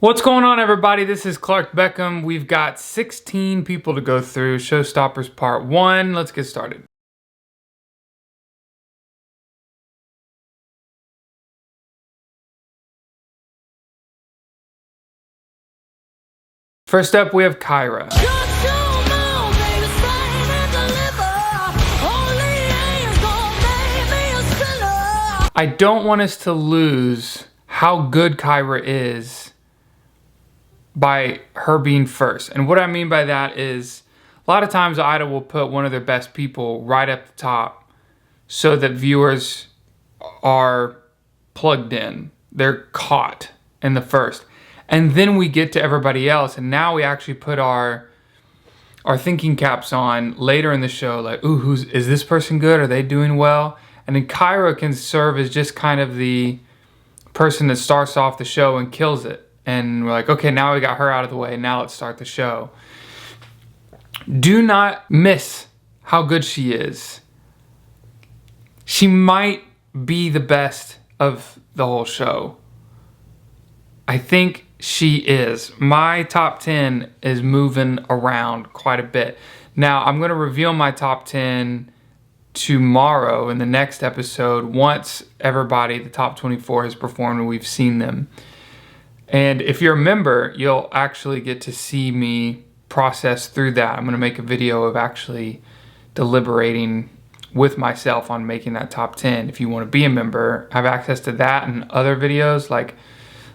What's going on, everybody? This is Clark Beckham. We've got 16 people to go through. Showstoppers Part 1. Let's get started. First up, we have Kyra. I don't want us to lose how good Kyra is by her being first. And what I mean by that is a lot of times Idol will put one of their best people right up the top so that viewers are plugged in. They're caught in the first. And then we get to everybody else, and now we actually put our thinking caps on later in the show, like, ooh, is this person good? Are they doing well? And then Kyra can serve as just kind of the person that starts off the show and kills it. And we're like, okay, now we got her out of the way. Now let's start the show. Do not miss how good she is. She might be the best of the whole show. I think she is. My top 10 is moving around quite a bit. Now, I'm going to reveal my top 10 tomorrow in the next episode once everybody, the top 24, has performed and we've seen them. And if you're a member, you'll actually get to see me process through that. I'm going to make a video of actually deliberating with myself on making that top 10. If you want to be a member, have access to that and other videos like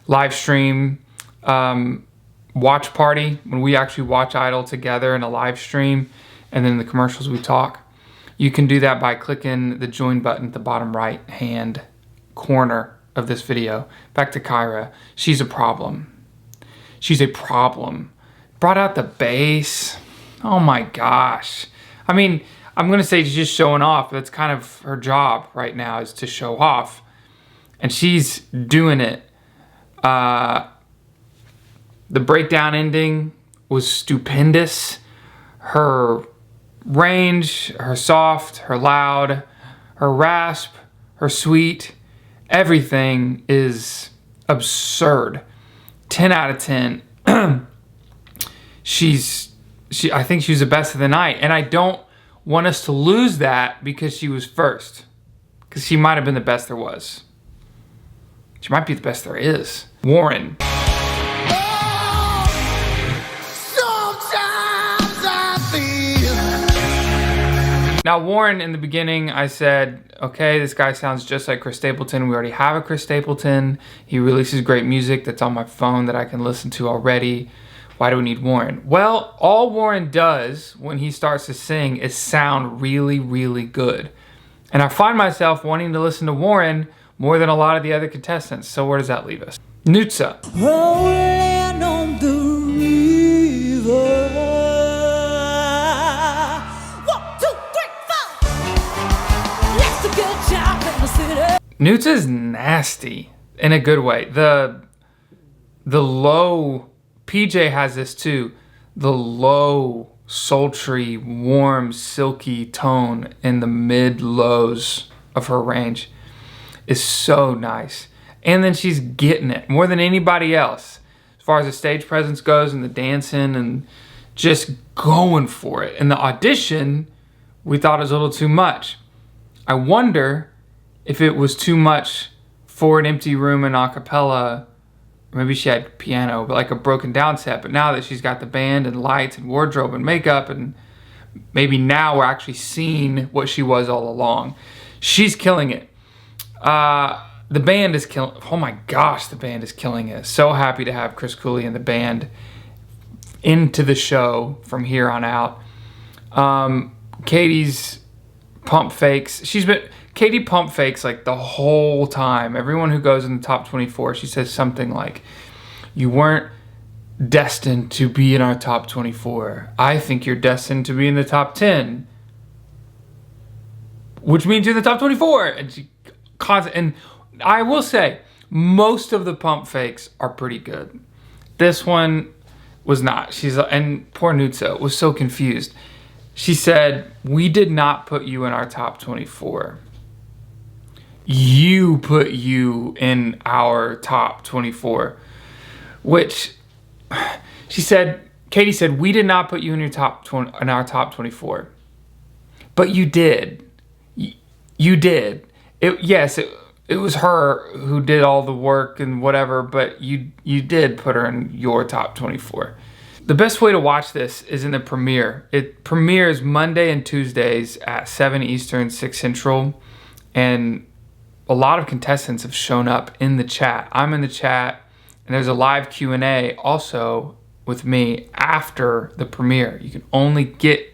live stream, watch party, when we actually watch Idol together in a live stream, and then in the commercials we talk. You can do that by clicking the join button at the bottom right hand corner of this video. Back to Kyra. She's a problem. She's a problem. Brought out the bass. Oh my gosh. I mean, I'm gonna say she's just showing off. That's kind of her job right now, is to show off. And she's doing it. The breakdown ending was stupendous. Her range, her soft, her loud, her rasp, her sweet, everything is absurd. 10 out of 10. I think she was the best of the night. And I don't want us to lose that because she was first. Because she might have been the best there was. She might be the best there is. Warren. Now, Warren, in the beginning, I said, okay, this guy sounds just like Chris Stapleton. We already have a Chris Stapleton. He releases great music that's on my phone that I can listen to already. Why do we need Warren? Well, all Warren does when he starts to sing is sound really, really good. And I find myself wanting to listen to Warren more than a lot of the other contestants. So where does that leave us? Nutsa. Rolling on the river. Nutsa's nasty in a good way. The low, PJ has this too, the low, sultry, warm, silky tone in the mid-lows of her range is so nice. And then she's getting it more than anybody else as far as the stage presence goes and the dancing and just going for it. And the audition, we thought it was a little too much. I wonder if it was too much for an empty room and a cappella. Maybe she had piano, but like a broken down set. But now that she's got the band and lights and wardrobe and makeup, and maybe now we're actually seeing what she was all along. She's killing it. The band is killing. Oh my gosh, the band is killing it. So happy to have Chris Cooley and the band into the show from here on out. Katie's pump fakes. Katie pump fakes like the whole time. Everyone who goes in the top 24, she says something like, you weren't destined to be in our top 24. I think you're destined to be in the top 10. Which means you're in the top 24. And I will say, most of the pump fakes are pretty good. This one was not. And poor Nutsa was so confused. She said, we did not put you in our top 24. You put you in our top 24. which Katie said, we did not put you in your in our top 24, but you did. You did. It was her who did all the work and whatever, but you did put her in your top 24. The best way to watch this is in the premiere. It premieres Monday and Tuesdays at 7 Eastern, 6 Central, and a lot of contestants have shown up in the chat. I'm in the chat, and there's a live Q&A also with me after the premiere. You can only get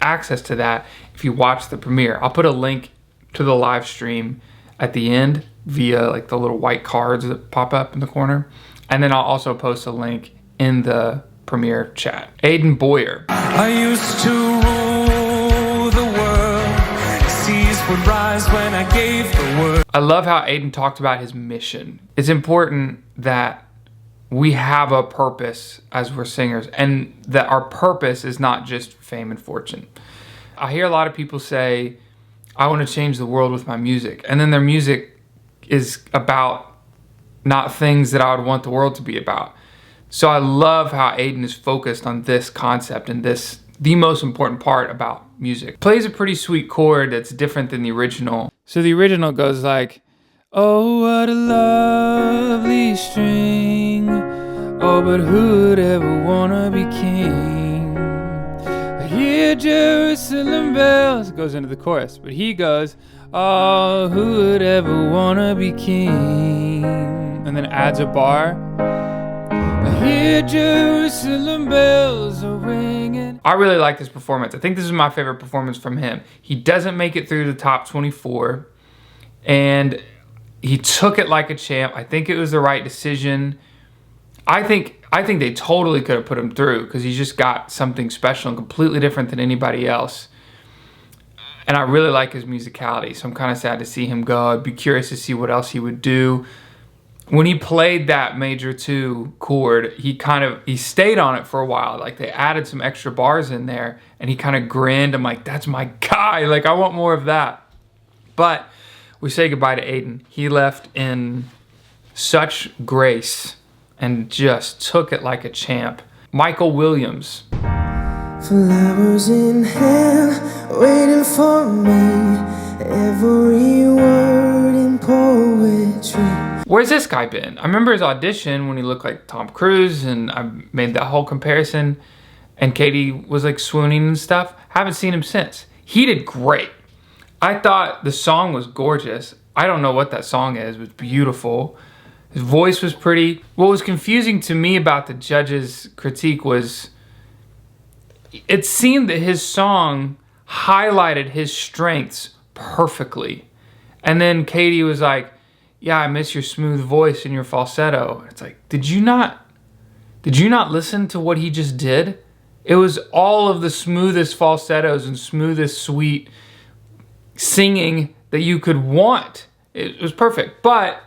access to that if you watch the premiere. I'll put a link to the live stream at the end via like the little white cards that pop up in the corner. And then I'll also post a link in the premiere chat. Aiden Boyer. I used to rule the world. Seas would rise when I gave the word. I love how Aiden talked about his mission. It's important that we have a purpose as we're singers, and that our purpose is not just fame and fortune. I hear a lot of people say, I want to change the world with my music. And then their music is about not things that I would want the world to be about. So I love how Aiden is focused on this concept and this, the most important part about music. Plays a pretty sweet chord that's different than the original. So the original goes like, oh, what a lovely string. Oh, but who'd ever wanna be king? I hear Jerusalem bells. It goes into the chorus, but he goes, oh, who would ever wanna be king? And then adds a bar. I hear Jerusalem bells are ringing. I really like this performance. I think this is my favorite performance from him. He doesn't make it through the top 24, and he took it like a champ. I think it was the right decision. I think they totally could have put him through because he's just got something special and completely different than anybody else. And I really like his musicality, so I'm kind of sad to see him go. I'd be curious to see what else he would do. When he played that major 2 chord, he stayed on it for a while. Like, they added some extra bars in there, and he kind of grinned. I'm like, that's my guy. Like, I want more of that. But we say goodbye to Aiden. He left in such grace and just took it like a champ. Michael Williams. Flowers in hand, waiting for me. Every word in poetry. Where's this guy been? I remember his audition when he looked like Tom Cruise, and I made that whole comparison, and Katie was like swooning and stuff. Haven't seen him since. He did great. I thought the song was gorgeous. I don't know what that song is. It was beautiful. His voice was pretty. What was confusing to me about the judges' critique was it seemed that his song highlighted his strengths perfectly. And then Katie was like, yeah, I miss your smooth voice and your falsetto. It's like, did you not listen to what he just did? It was all of the smoothest falsettos and smoothest sweet singing that you could want. It was perfect, but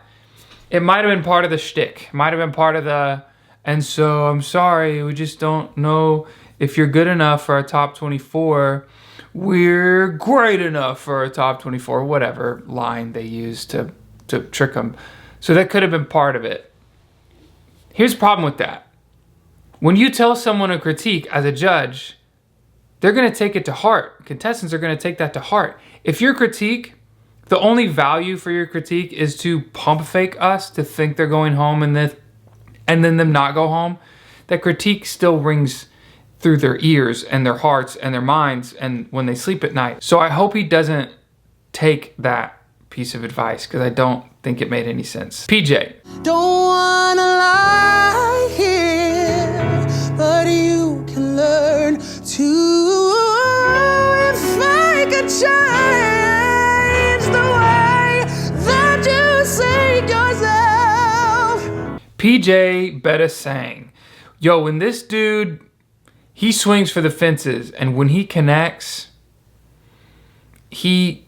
it might have been part of the shtick. It might have been part of the, and so I'm sorry, we just don't know if you're good enough for a top 24. We're great enough for a top 24, whatever line they use to trick them. So that could have been part of it. Here's the problem with that. When you tell someone a critique as a judge, they're gonna take it to heart. Contestants are gonna take that to heart. If your critique, the only value for your critique is to pump fake us to think they're going home and then them not go home, that critique still rings through their ears and their hearts and their minds and when they sleep at night. So I hope he doesn't take that piece of advice because I don't think it made any sense. PJ. Don't wanna lie here, but you can learn to. If I could change the way that you see yourself. PJ better sang. Yo, when this dude, he swings for the fences, and when he connects, he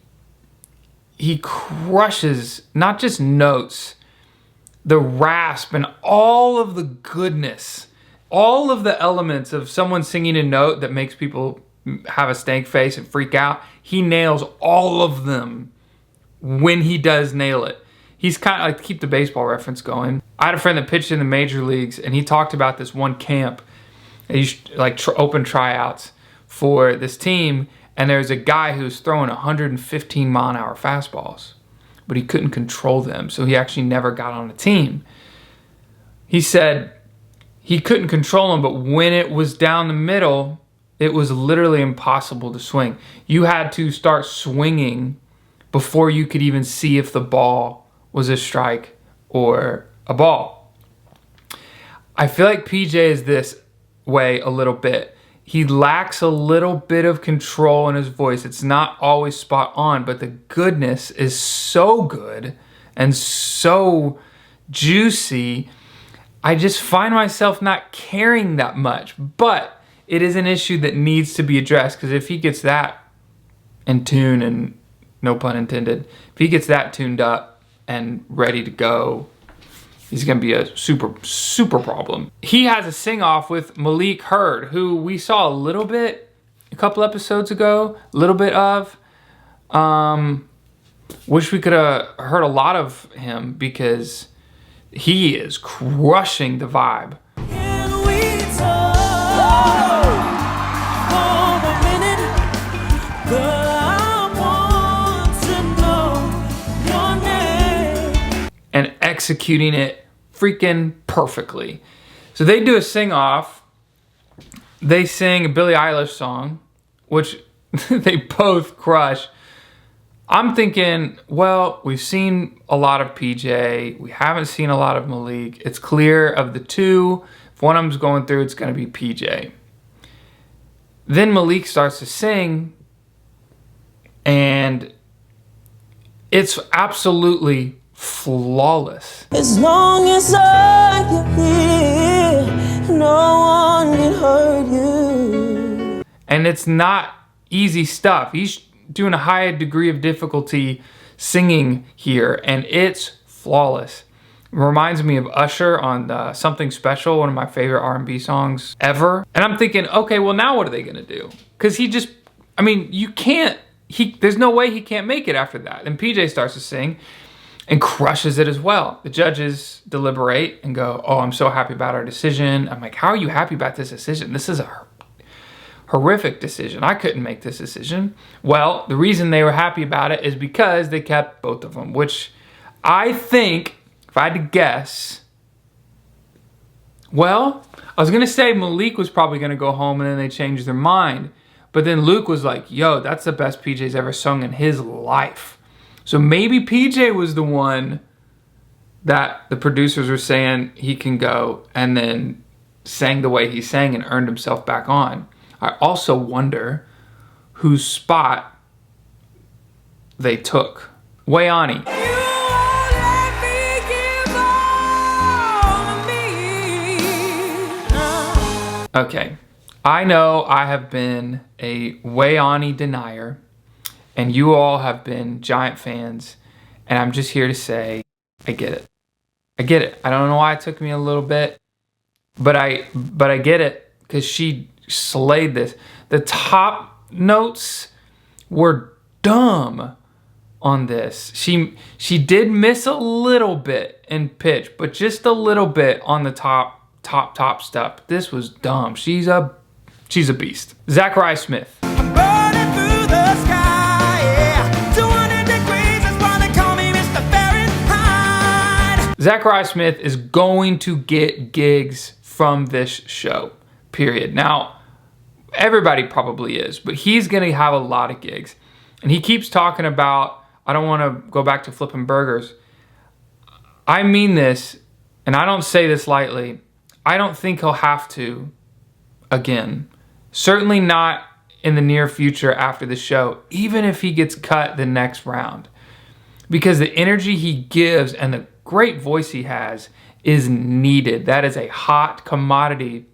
crushes not just notes, the rasp and all of the goodness, all of the elements of someone singing a note that makes people have a stank face and freak out. He nails all of them when he does nail it. he's kind of like, to keep the baseball reference going. I had a friend that pitched in the major leagues, and he talked about this one camp, like open tryouts for this team, and there's a guy who's throwing 115 mile an hour fastballs, but he couldn't control them, so he actually never got on a team. He said he couldn't control them, but when it was down the middle, it was literally impossible to swing. You had to start swinging before you could even see if the ball was a strike or a ball. I feel like PJ is this way a little bit. He lacks a little bit of control in his voice. It's not always spot on, but the goodness is so good and so juicy. I just find myself not caring that much, but it is an issue that needs to be addressed, because if he gets that in tune, and no pun intended, if he gets that tuned up and ready to go, he's gonna be a super problem. He has a sing-off with Malik Hurd, who we saw a little bit a couple episodes ago, a little bit of. Wish we could have heard a lot of him, because he is crushing the vibe. Can we talk for a minute? Girl, I want to know your name. And executing it freaking perfectly. So they do a sing-off. They sing a Billie Eilish song, which they both crush. I'm thinking, well, we've seen a lot of PJ. We haven't seen a lot of Malik. It's clear of the two, if one of them's going through, it's going to be PJ. Then Malik starts to sing, and it's absolutely flawless. As long as I am here, no one can hurt you. And it's not easy stuff. He's doing a high degree of difficulty singing here, and it's flawless. It reminds me of Usher on Something Special, one of my favorite R&B songs ever. And I'm thinking, okay, well, now what are they gonna do? Because he just, I mean, you can't, there's no way he can't make it after that. And PJ starts to sing and crushes it as well. The judges deliberate and go, oh, I'm so happy about our decision. I'm like, how are you happy about this decision? This is a horrific decision. I couldn't make this decision. Well, the reason they were happy about it is because they kept both of them, which I think, if I had to guess, well, I was gonna say Malik was probably gonna go home and then they changed their mind. But then Luke was like, yo, that's the best PJ's ever sung in his life. So maybe PJ was the one that the producers were saying he can go, and then sang the way he sang and earned himself back on. I also wonder whose spot they took. Wayani. Okay, I know I have been a Wayani denier, and you all have been giant fans, and I'm just here to say, I get it. I get it. I don't know why it took me a little bit, but I get it, because she slayed this. The top notes were dumb on this. She did miss a little bit in pitch, but just a little bit on the top stuff. This was dumb. She's a beast. Zachariah Smith. I'm burning through the sky, yeah. 200 degrees is why they call me Mr. Fahrenheit. Zachariah Smith is going to get gigs from this show, period. Now, everybody probably is, but he's gonna have a lot of gigs. And he keeps talking about, I don't wanna go back to flipping burgers. I mean this, and I don't say this lightly, I don't think he'll have to again. Certainly not in the near future after the show, even if he gets cut the next round. Because the energy he gives and the great voice he has is needed. That is a hot commodity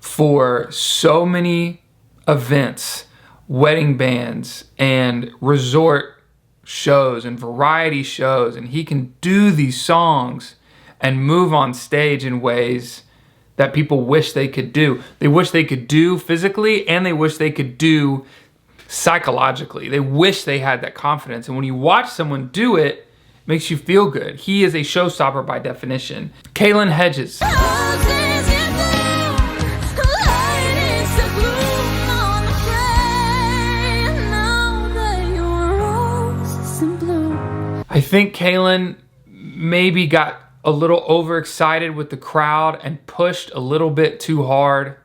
for so many events, wedding bands, and resort shows and variety shows. And he can do these songs and move on stage in ways that people wish they could do. They wish they could do physically, and they wish they could do psychologically. They wish they had that confidence. And when you watch someone do it, makes you feel good. He is a showstopper by definition. Kalen Hedges. I think Kalen maybe got a little overexcited with the crowd and pushed a little bit too hard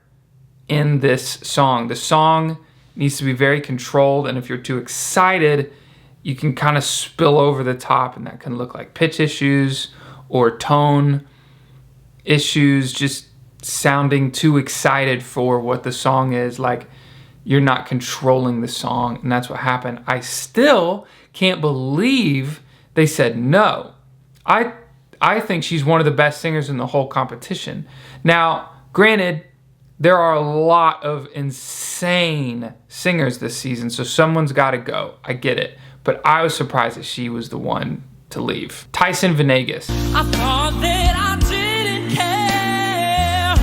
in this song. The song needs to be very controlled, and if you're too excited, you can kind of spill over the top, and that can look like pitch issues or tone issues, just sounding too excited for what the song is, like you're not controlling the song, and that's what happened. I still can't believe they said no. I think she's one of the best singers in the whole competition. Now, granted, there are a lot of insane singers this season, so someone's got to go. I get it. But I was surprised that she was the one to leave. Tyson Venegas. I thought that I didn't care.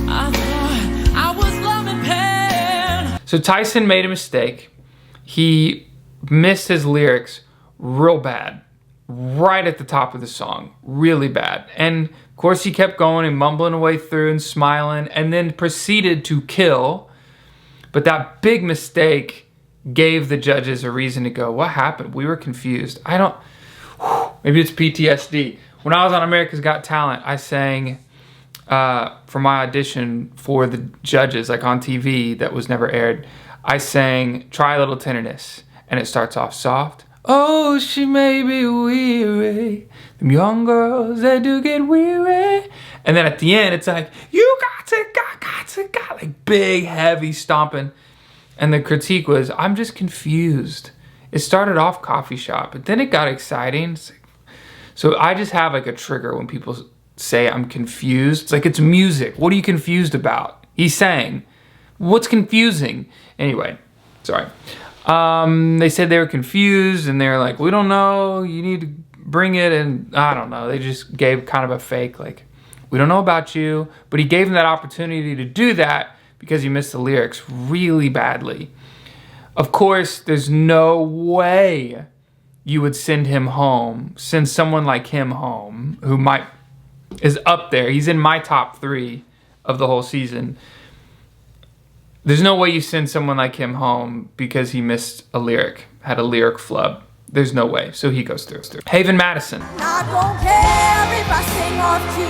I thought I was loving pain. So Tyson made a mistake. He missed his lyrics real bad. Right at the top of the song. Really bad. And of course he kept going and mumbling away through and smiling and then proceeded to kill. But that big mistake gave the judges a reason to go, what happened? We were confused. Maybe it's PTSD. When I was on America's Got Talent, I sang for my audition for the judges, like on TV that was never aired. I sang Try a Little Tenderness, and it starts off soft. Oh, she may be weary. Them young girls, they do get weary. And then at the end, it's like, you got to, like big, heavy stomping. And the critique was, I'm just confused. It started off coffee shop, but then it got exciting. So I just have like a trigger when people say I'm confused. It's like, it's music. What are you confused about? He sang. What's confusing? Anyway, sorry. They said they were confused and they're like, we don't know, you need to bring it, and I don't know. They just gave kind of a fake, like, we don't know about you, but he gave him that opportunity to do that because he missed the lyrics really badly. Of course, there's no way you would send someone like him home, who is up there. He's in my top 3 of the whole season. There's no way you send someone like him home because he missed a lyric, had a lyric flub. There's no way. So he goes through. Haven Madison. I don't care if I sing off key.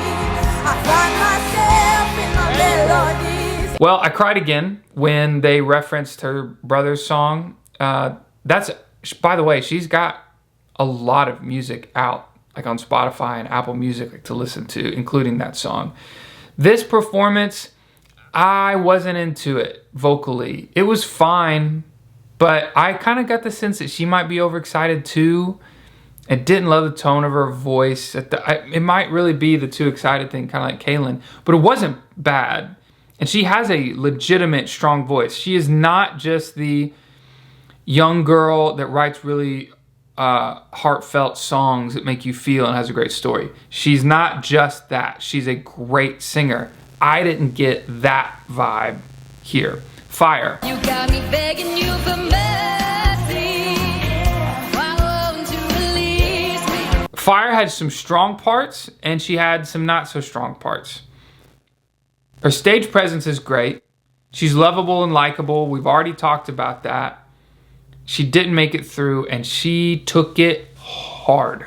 I find myself in my melodies. Well, I cried again when they referenced her brother's song. That's, by the way, she's got a lot of music out, like on Spotify and Apple Music, like to listen to, including that song. This performance, I wasn't into it vocally. It was fine, but I kind of got the sense that she might be overexcited too. I didn't love the tone of her voice. It might really be the too excited thing, kind of like Kaylin, but it wasn't bad. And she has a legitimate strong voice. She is not just the young girl that writes really heartfelt songs that make you feel and has a great story. She's not just that. She's a great singer. I didn't get that vibe here. Fire. You got me begging you for mercy. Why won't you release me? Fire had some strong parts and she had some not so strong parts. Her stage presence is great. She's lovable and likable. We've already talked about that. She didn't make it through and she took it hard.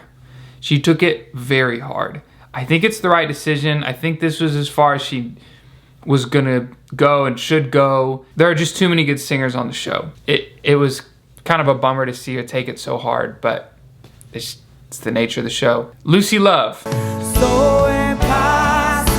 She took it very hard. I think it's the right decision. I think this was as far as she was gonna go and should go. There are just too many good singers on the show. It was kind of a bummer to see her take it so hard, but it's the nature of the show. Lucy Love. So impossible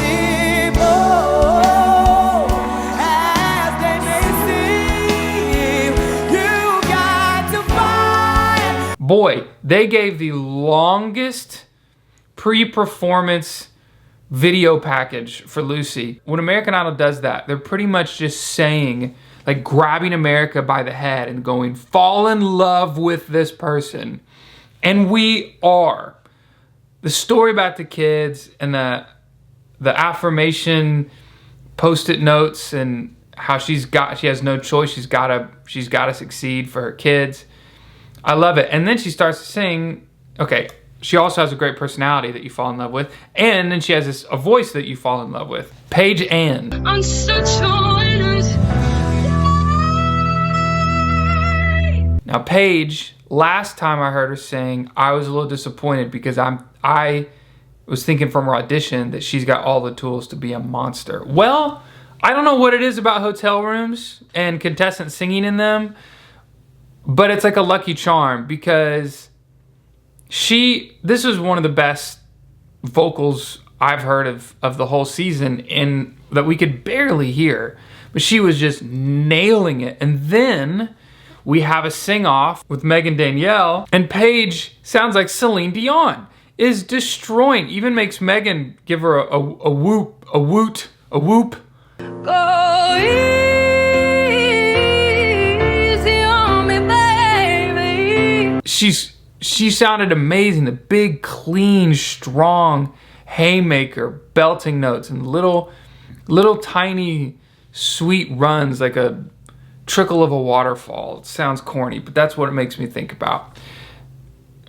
as they may seem, you got to find. Boy, they gave the longest pre-performance video package for Lucy. When American Idol does that, they're pretty much just saying, like grabbing America by the head and going, fall in love with this person. And we are. The story about the kids and the affirmation post-it notes and how she has no choice, she's gotta succeed for her kids. I love it. And then she starts to sing. Okay, She also has a great personality that you fall in love with. And then she has a voice that you fall in love with. Paige and. I'm such a winner's Now Paige, last time I heard her sing, I was a little disappointed because I was thinking from her audition that she's got all the tools to be a monster. Well, I don't know what it is about hotel rooms and contestants singing in them, but it's like a lucky charm because this was one of the best vocals I've heard of the whole season, and that we could barely hear, but she was just nailing it. And then we have a sing-off with Megan Danielle, and Paige sounds like Celine Dion, is destroying, even makes Megan give her a whoop, a woot, a whoop. Go easy on me, baby. She sounded amazing. The big, clean, strong haymaker, belting notes, and little tiny sweet runs like a trickle of a waterfall. It sounds corny, but that's what it makes me think about.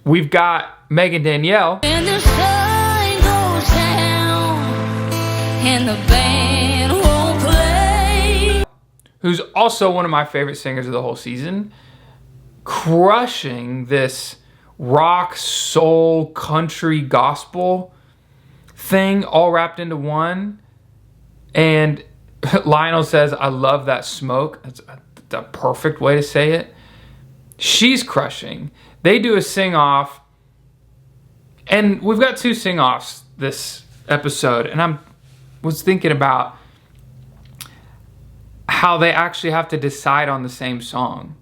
We've got Megan Danielle. And the sun goes down and the band won't play. Who's also one of my favorite singers of the whole season, crushing this rock, soul, country, gospel thing all wrapped into one. And Lionel says, I love that smoke. That's the perfect way to say it. She's crushing. They do a sing-off, and we've got 2 sing-offs this episode, and I was thinking about how they actually have to decide on the same song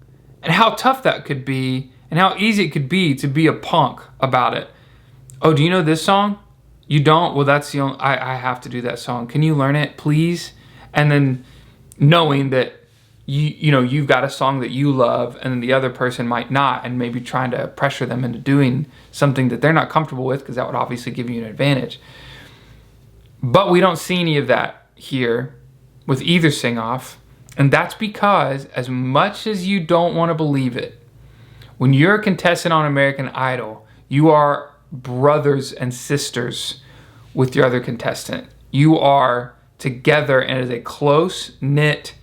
and how tough that could be and how easy it could be to be a punk about it. Oh, do you know this song? You don't? Well, that's the only, I have to do that song. Can you learn it, please? And then knowing that you've got a song that you love and then the other person might not, and maybe trying to pressure them into doing something that they're not comfortable with, because that would obviously give you an advantage. But we don't see any of that here with either sing-off, and that's because, as much as you don't want to believe it, when you're a contestant on American Idol, you are brothers and sisters with your other contestant. You are together, and it is a close-knit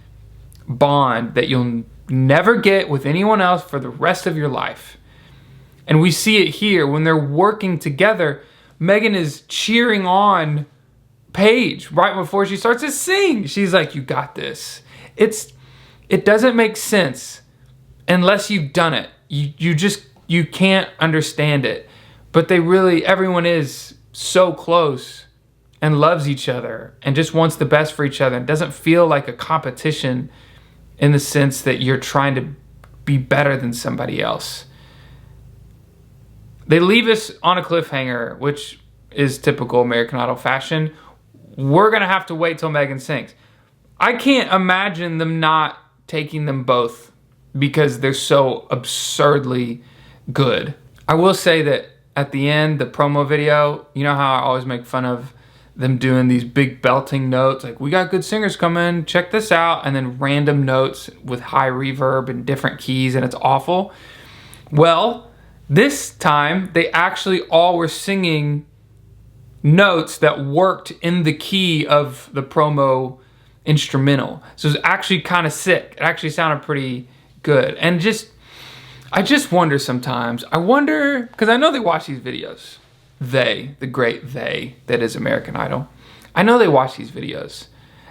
bond that you'll never get with anyone else for the rest of your life. And we see it here when they're working together. Megan is cheering on Paige right before she starts to sing. She's like, you got this. It doesn't make sense unless you've done it. You can't understand it. But everyone is so close and loves each other and just wants the best for each other. It doesn't feel like a competition in the sense that you're trying to be better than somebody else. They leave us on a cliffhanger, which is typical American Idol fashion. We're going to have to wait till Megan sings. I can't imagine them not taking them both because they're so absurdly good. I will say that at the end, the promo video, you know how I always make fun of them doing these big belting notes, like, we got good singers coming, check this out, and then random notes with high reverb and different keys, and it's awful. Well, this time, they actually all were singing notes that worked in the key of the promo instrumental. So it was actually kind of sick. It actually sounded pretty good. And I just wonder sometimes, because I know they watch these videos. The great they that is American Idol. I know they watch these videos.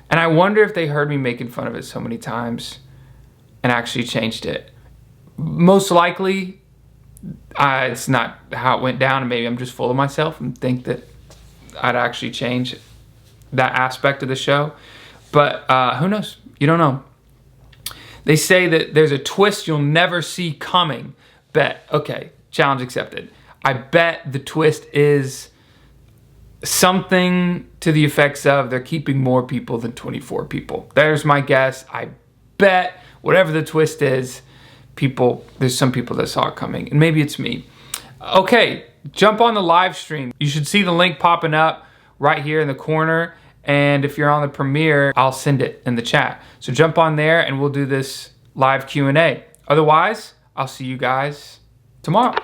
And I wonder if they heard me making fun of it so many times and actually changed it. Most likely, it's not how it went down, and maybe I'm just full of myself and think that I'd actually change that aspect of the show. But who knows? You don't know. They say that there's a twist you'll never see coming. Bet. Okay, challenge accepted. I bet the twist is something to the effects of they're keeping more people than 24 people. There's my guess. I bet whatever the twist is, there's some people that saw it coming, and maybe it's me. Okay, jump on the live stream. You should see the link popping up right here in the corner, and if you're on the premiere, I'll send it in the chat. So jump on there and we'll do this live Q&A. Otherwise, I'll see you guys tomorrow.